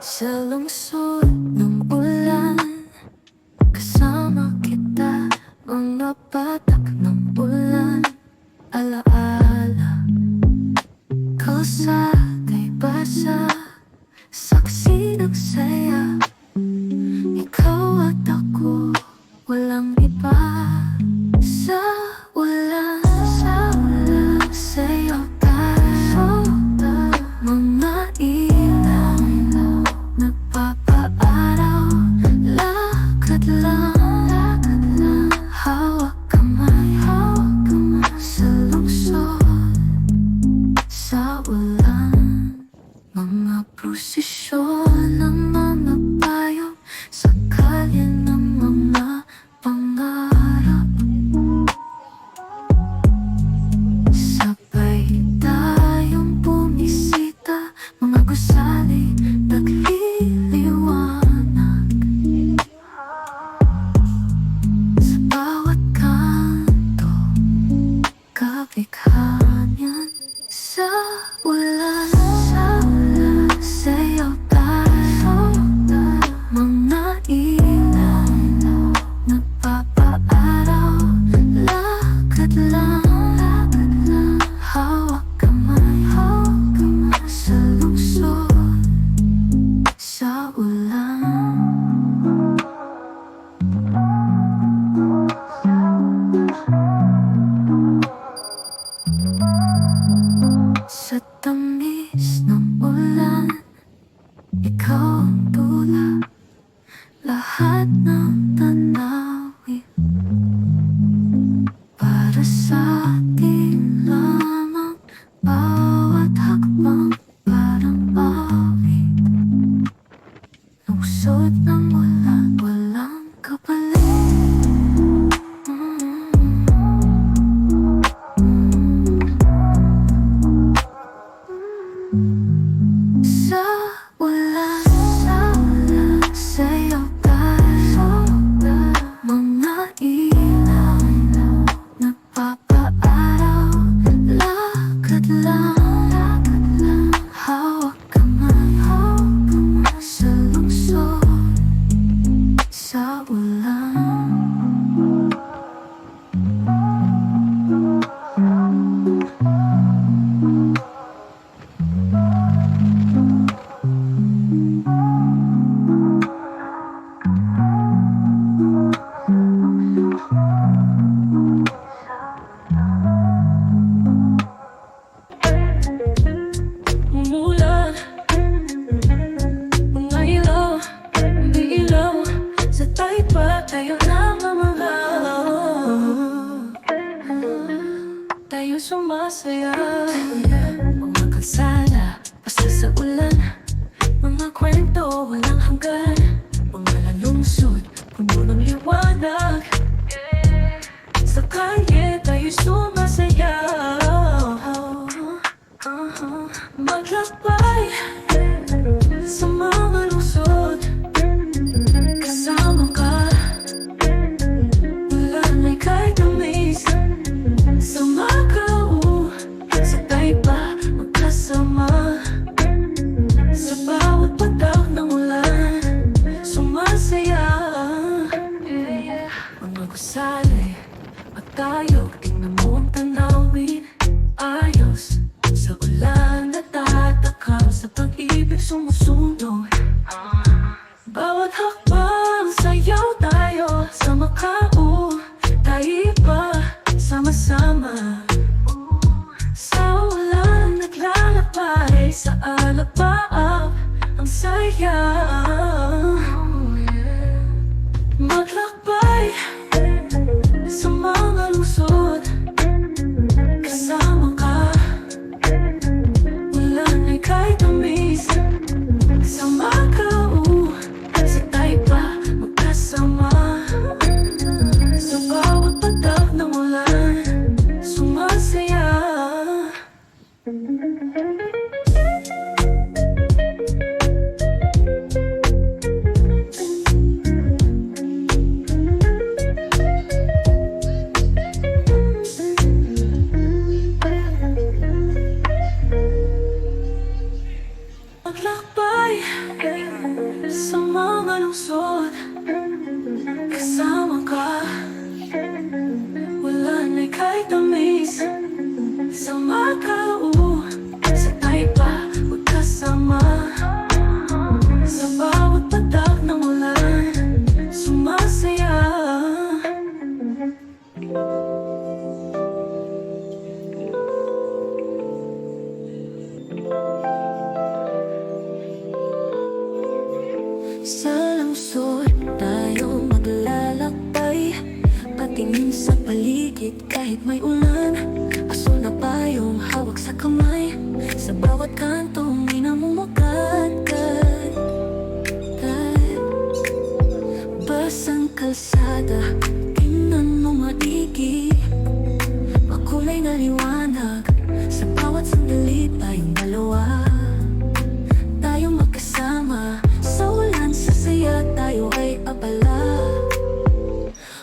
Sa lungsod ng ulan, kasama kita, mga patak ng ulan. Alaala, kalsada'y basa, saksi ng saya. Ikaw at ako, walang iba. Sa ulan, sa'yo tayo, mga ilaw, nagpapaaraw. Lakad lang, hawak kamay, sa lungsod, sa ulan. Mga prosesyon ng mga payo, sa kalye ng mga pangarap. Sabay tayong bumisita, mga gusali nagliliwanag. Sa bawat kanto, kabighanyan. Sa ulan, sa'yo tayo, mga ilaw, nagpapaaraw. Lakad lang, hawak kamay, sa lungsod, sa ulan. Sa tamis ng ulan, ikaw ang tula, lahat ng tanawin para sa atin lamang. Bawat hakbang parang awit, lungsod ng ulan, walang kapalit. Sa ulan, sa'yo tayo, mga ilaw, nagpapaaraw. Lakad lang, hawak kamay, sa lungsod, sa ulan. Umulan, mga ilaw, umiilaw. Sa taypa tayo namamangalaw, tayo sumasaya. Mga kalsada, basta sa ulan. Mga kwento, walang hanggan. Mga lalungsod, puno ng liwanag. Sa kalye, tayo sumasaya. Maglakbay sa mga lungsod, kasama ka. Ulan ay kahit tamis, sa Macau, sa Tayba, magkasama. Sa bawat patak ng ulan, sumasaya. Mga gusali at tayo, tingnan mo ang tanawin. Ayos sa ulan, natatakam sa pag-ibig sumusunod. Bawat hakbang sayaw tayo, sa Macau, Tayba, sama-sama. Sa ulan, naglalakbay, sa alapaap, ang saya. Maglakbay sa mga lungsod, kasama ka. Ulan ay kahit tamis, sa Macau, sa Tayba, magkasama. Sa bawat patak ng ulan, sumasaya. Maglakbay lungsod kasama ka. Wala na'y kahit tamis. Sa Macau, sa Taypa, magkasama. Sa bawat patak ng ulan, sumasaya. Sa lungsod tayo maglalakbay, patingin sa paligid kahit may ulan. Asul na payong hawak sa kamay, sa bawat kanto may namumukadkad. Basang kalsada, tingnan mo maigi, makulay na liwanag. Sa bawat sandali tayong dalawa, tayong magkasama. Sa ulan, sa saya, tayo ay abala.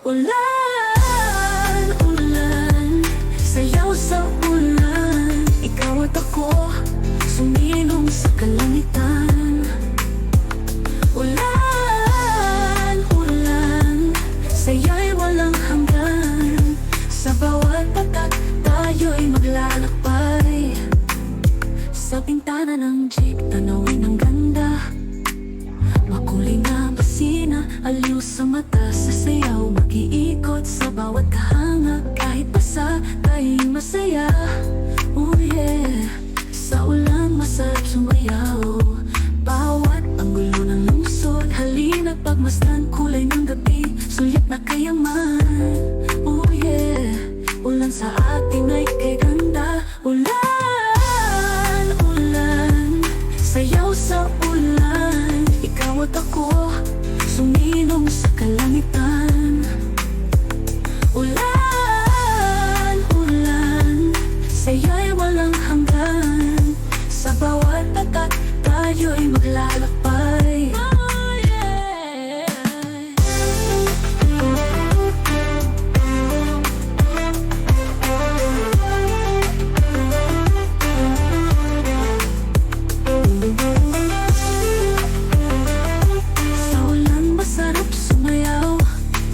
Ulan, ulan, sayaw sa ulan. Ikaw at ako, sumilong sa kalangitan. Ulan, ulan, saya'y walang hanggan. Sa bawat patak, tayo'y maglalakbay. Sa bintana ng jeep, tanawin ang ganda. Makulay na basina, aliw sa mata. Sa sayaw, mag-iikot sa bawat kahanga. Kahit basa, tayo'y masaya. Oh yeah, sa ulan masarap sumayaw. Bawat anggulo ng lungsod, halina't pagmasdan. Kulay ng gabi, sulit na kayaman. Oh yeah, ulan sa atin ay kay ganda. Ulan, ulan, sayaw sa ulan. Ikaw at ako, sumilong sa kalangitan. Ulan, ulan, saya'y walang hanggan. Sa bawat tagat, tayo'y maglalakbay. Oh yeah. Sa ulan masarap sumayaw,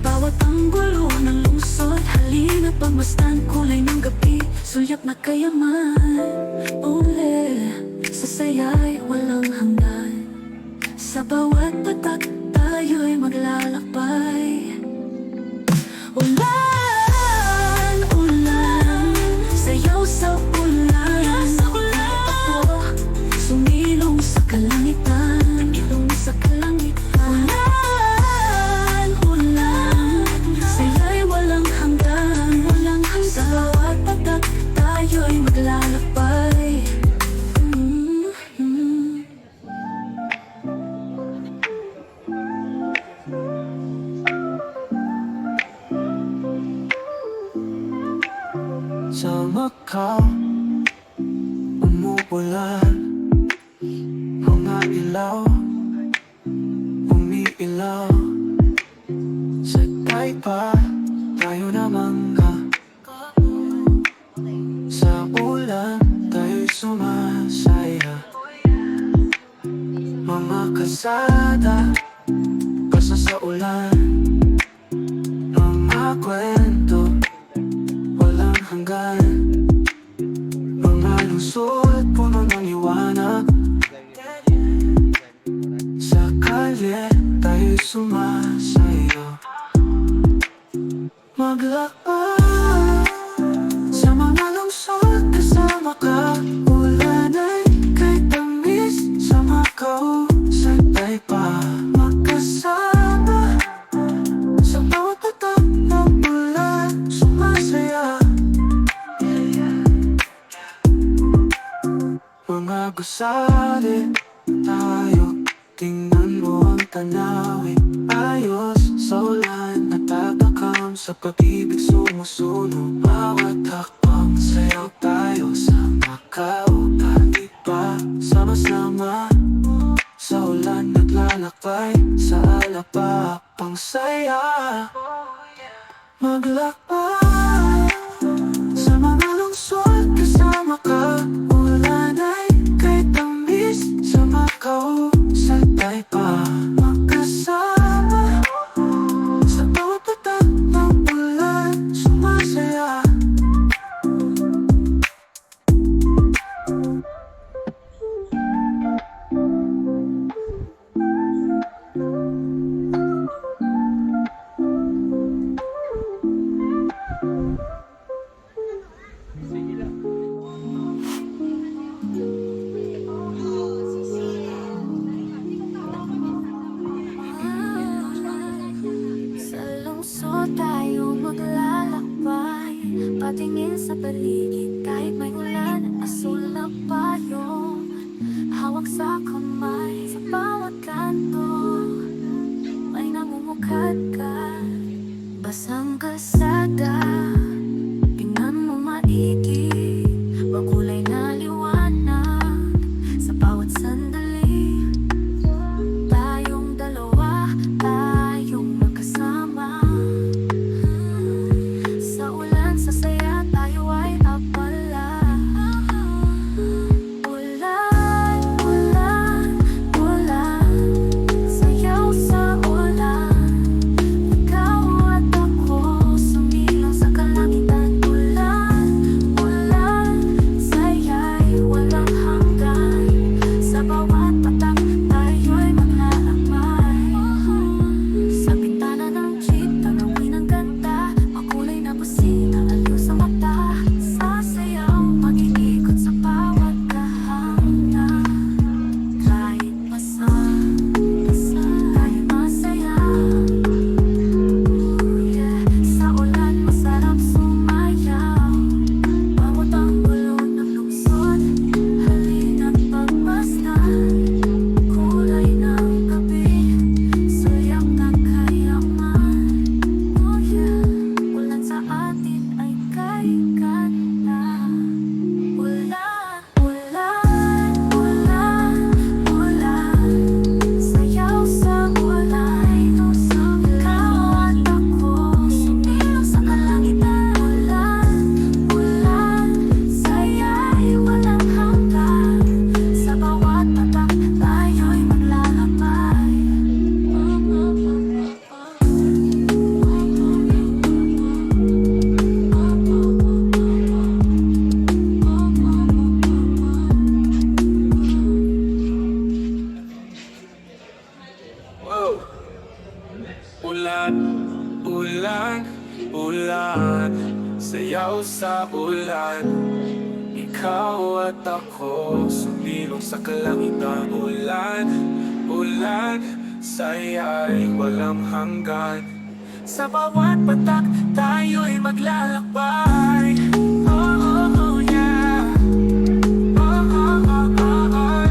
bawat anggulo ng lungsod. Halina pagmasdan, kulay ng gabi, suyak na kayaman. Ule, sa saya'y walang hanggan. Sa bawat patak, tayo'y maglalakbay. Ulan, ulan, sayaw sa ulan. Ako, sumilong sa kalangitan. Ilong sa kalangitan. Ulan, ulan, saya'y walang hanggan. Sa bawat patak, tayo'y maglalakbay. Sa Macau, umuulan. Mga ilaw, umiilaw. Sa Taypa, tayo namang sa ulan, tayo'y sumasaya. Mga kasada, basa sa ulan. Mga kwento, walang hanggan. Mga lungsod, puno ng liwanag. Sa kalye, tayo'y sumasayaw. Maglakbay sa mga lungsod, kasama ka. Ulan ay kay tamis. Sa Macau, sa Taypa, magkasama. Sa bawat patak ng ulan, sumasaya. Mga gusali, tayo, tingnan mo ang tanawin. Ayos sa ulan, natatakam sa pag-ibig sumusunog. Bawat hakbang, sayaw tayo sa Macau. Kahit pa, sama-sama. Sa ulan naglalakbay, sa alapa pang saya. Maglakbay sa mga lungsod, kasama ka. Ulan ay kay tamis. Sa Macau, sa Taypa, magkasama. sa paligid kahit may ulan. Asul na payong hawak sa kamay. Sa bawat kanto may namumukad ka. Basang kalsada, tingnan mo maigi. Makulay na liwanag sa bawat sandali. Tayong dalawa, tayong magkasama. Sa ulan, sa saya, tayo ay abala. Ulan, ulan, ulan, sayaw sa ulan. Ikaw at ako, sumilang sa kalangitan. Ulan, ulan, saya'y walang hanggan. Sa bawat patak, tayo'y maglalakbay. Sa bintana ng jeep, tanawin ang ganda. Makulay na busina, aliw sa mata. Sasayaw, mag-iikot sa bawat kahanga. Kahit basa, kahit masaya. Sa ulan, masarap sumayaw. Bawat anggulo ng lungsod, halina't pagmasdan. Kulay ng gabi, suyak ng kayaman. Ulan sa atin ay kay ganda. Ulan, ulan, ulan, ulan, sayaw sa ulan. Ikaw at ako, sumilang sa kalangitan. Ulan, ulan, saya'y walang hanggan. Sa bawat patak, tayo'y maglalakbay. Wow! Ulan, ulan, ulan, sayaw sa ulan. Ikaw at ako, sumilong sa kalangitan. Ulan, ulan, saya'y walang hanggan. Sa bawat patak, tayo'y maglalakbay. Oh, oh, oh, yeah. Oh, oh, oh, oh, oh.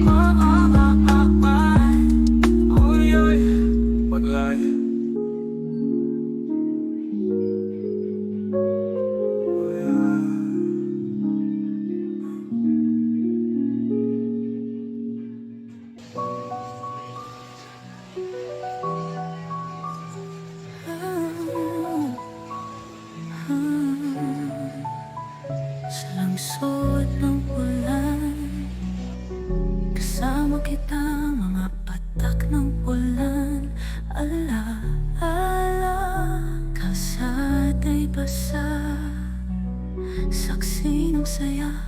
Oh, oh, oh, oh, oh. Uy, uy, maglay. Uy, Sa langsod ng ulan, kasama kita, mga patak ng ulan. Ala, ala, kalsada'y basa, saksi ng saya.